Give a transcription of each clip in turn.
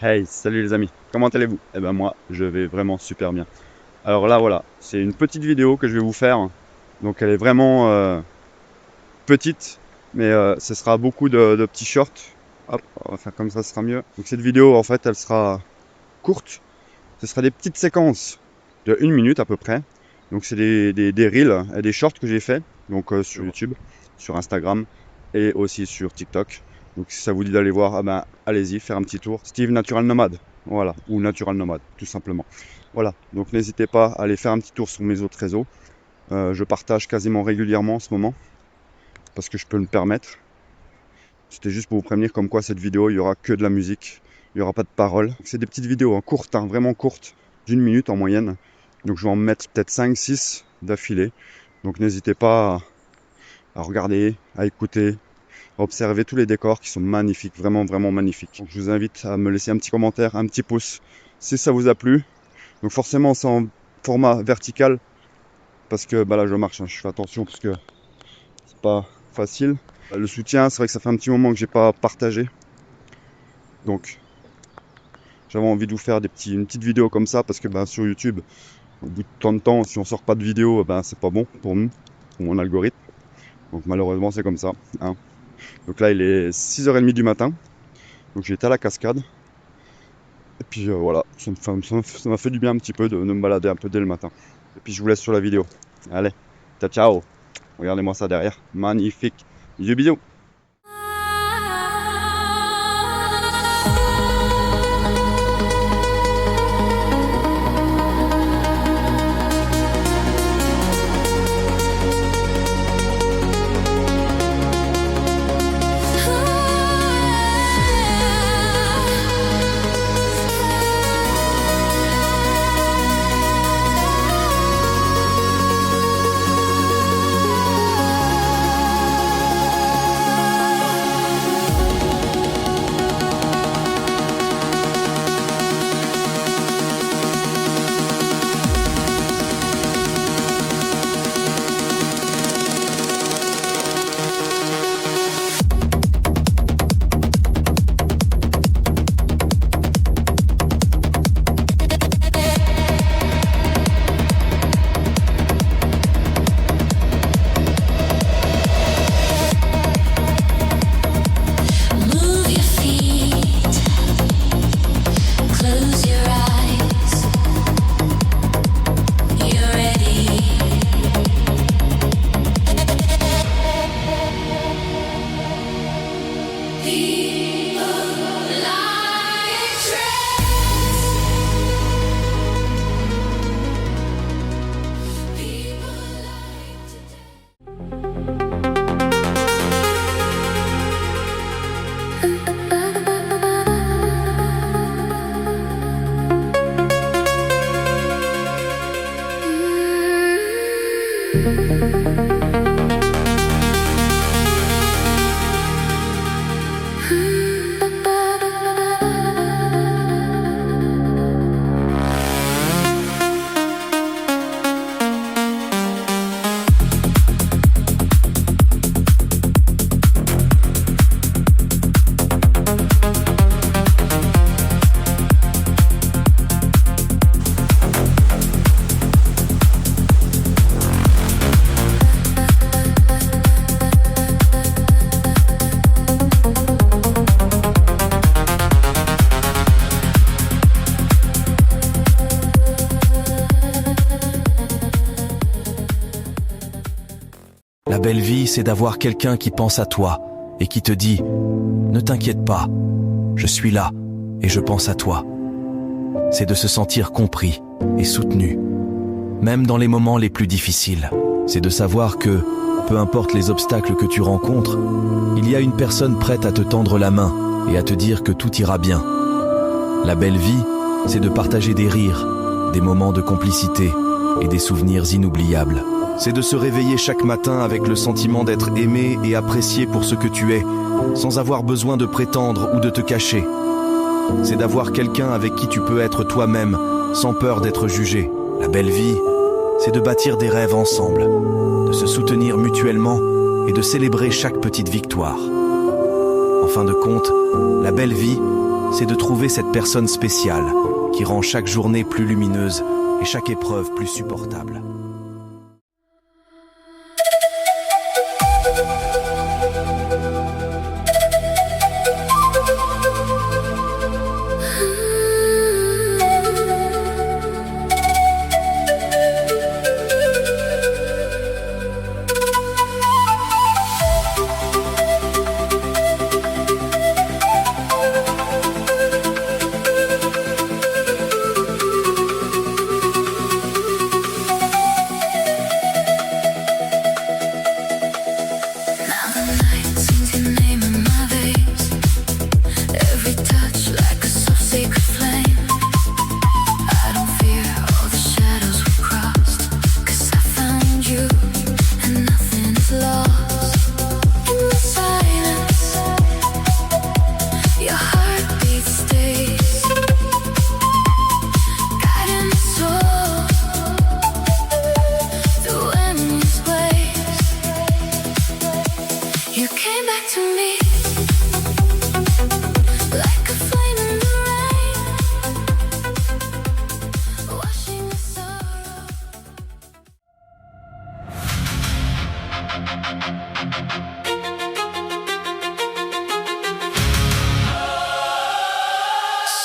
Hey, salut les amis, comment allez-vous? Eh ben moi, je vais vraiment super bien. Alors là, voilà, c'est une petite vidéo que je vais vous faire. Donc elle est vraiment petite, mais ce sera beaucoup de petits shorts. Hop, on va faire comme ça, ce sera mieux. Donc cette vidéo, en fait, elle sera courte. Ce sera des petites séquences de 1 minute à peu près. Donc c'est des reels et des shorts que j'ai fait donc sur YouTube, sur Instagram et aussi sur TikTok. Donc si ça vous dit d'aller voir, ah ben allez-y, faire un petit tour. Steve Natural Nomad, voilà, ou Natural Nomad, tout simplement. Voilà, donc n'hésitez pas à aller faire un petit tour sur mes autres réseaux. Je partage quasiment régulièrement en ce moment, parce que je peux me permettre. C'était juste pour vous prévenir comme quoi cette vidéo, il y aura que de la musique, il n'y aura pas de paroles. C'est des petites vidéos courtes, vraiment courtes, d'1 minute en moyenne. Donc je vais en mettre peut-être 5-6 d'affilée. Donc n'hésitez pas à regarder, à écouter, à observer tous les décors qui sont magnifiques, vraiment vraiment magnifiques. Donc je vous invite à me laisser un petit commentaire, un petit pouce si ça vous a plu. Donc forcément c'est en format vertical parce que bah là je marche, je fais attention parce que c'est pas facile. Le soutien, c'est vrai que ça fait un petit moment que j'ai pas partagé. Donc j'avais envie de vous faire une petite vidéo comme ça parce que bah, sur YouTube, au bout de tant de temps, si on sort pas de vidéo, ben c'est pas bon pour nous, pour mon algorithme. Donc malheureusement c'est comme ça, hein. Donc là il est 6h30 du matin. Donc j'étais à la cascade. Et puis voilà, ça m'a fait du bien un petit peu de me balader un peu dès le matin. Et puis je vous laisse sur la vidéo. Allez, ciao ciao. Regardez-moi ça derrière, magnifique. Bisous bisous. La belle vie, c'est d'avoir quelqu'un qui pense à toi et qui te dit « Ne t'inquiète pas, je suis là et je pense à toi ». C'est de se sentir compris et soutenu, même dans les moments les plus difficiles. C'est de savoir que, peu importe les obstacles que tu rencontres, il y a une personne prête à te tendre la main et à te dire que tout ira bien. La belle vie, c'est de partager des rires, des moments de complicité et des souvenirs inoubliables. C'est de se réveiller chaque matin avec le sentiment d'être aimé et apprécié pour ce que tu es, sans avoir besoin de prétendre ou de te cacher. C'est d'avoir quelqu'un avec qui tu peux être toi-même, sans peur d'être jugé. La belle vie, c'est de bâtir des rêves ensemble, de se soutenir mutuellement et de célébrer chaque petite victoire. En fin de compte, la belle vie, c'est de trouver cette personne spéciale qui rend chaque journée plus lumineuse et chaque épreuve plus supportable.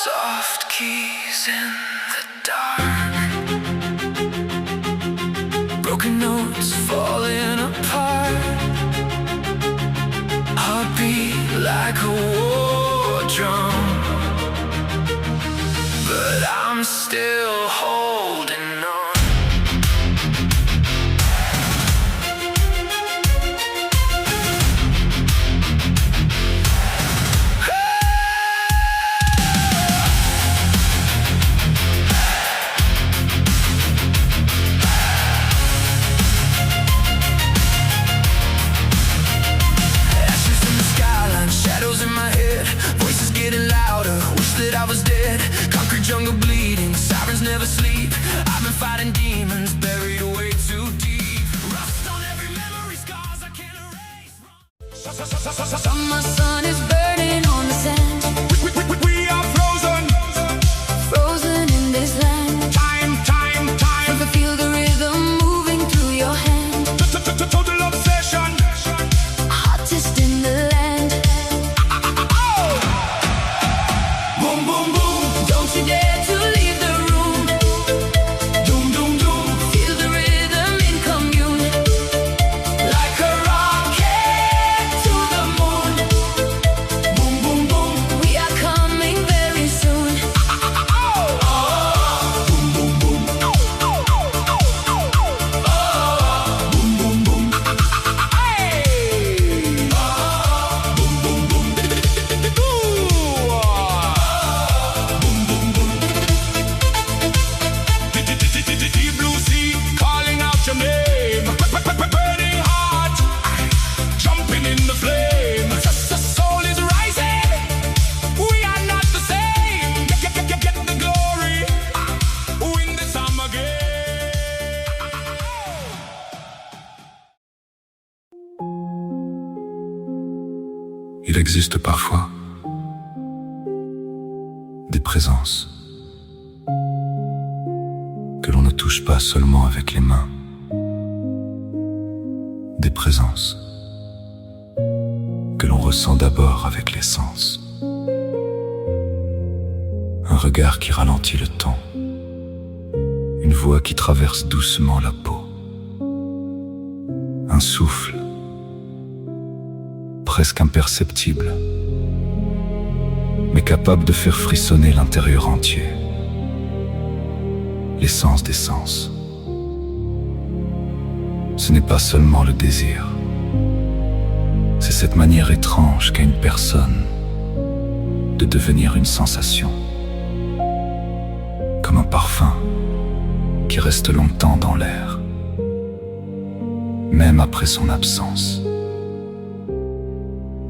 Soft keys in the dark, broken notes falling apart, heartbeat like a war drum, but I'm still holding on. I was dead, concrete jungle bleeding, sirens never sleep. I've been fighting demons buried way too deep. Rust on every memory, scars I can't erase. Summer sun is burning on the sand. We are frozen, frozen in this land. Time. You can feel the rhythm moving through your hand. Total obsession, hottest in the land. Il existe parfois des présences que l'on ne touche pas seulement avec les mains, des présences que l'on ressent d'abord avec les sens. Un regard qui ralentit le temps, une voix qui traverse doucement la peau, un souffle presque imperceptible, mais capable de faire frissonner l'intérieur entier. L'essence des sens. Ce n'est pas seulement le désir, c'est cette manière étrange qu'a une personne de devenir une sensation, comme un parfum qui reste longtemps dans l'air, même après son absence.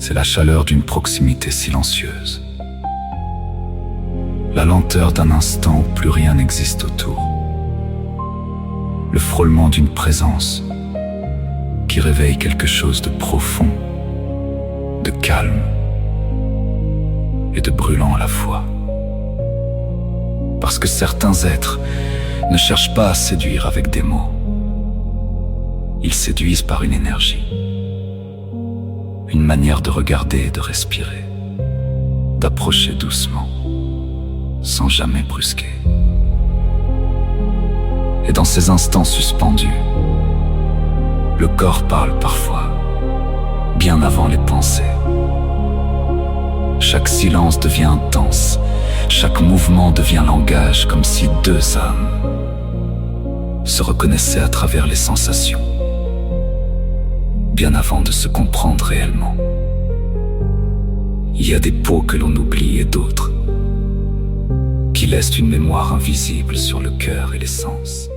C'est la chaleur d'une proximité silencieuse, la lenteur d'un instant où plus rien n'existe autour, le frôlement d'une présence qui réveille quelque chose de profond, de calme, et de brûlant à la fois. Parce que certains êtres ne cherchent pas à séduire avec des mots. Ils séduisent par une énergie, une manière de regarder et de respirer, d'approcher doucement, sans jamais brusquer. Et dans ces instants suspendus, le corps parle parfois, bien avant les pensées. Chaque silence devient intense, chaque mouvement devient langage, comme si deux âmes se reconnaissaient à travers les sensations, bien avant de se comprendre réellement. Il y a des peaux que l'on oublie et d'autres qui laissent une mémoire invisible sur le cœur et les sens.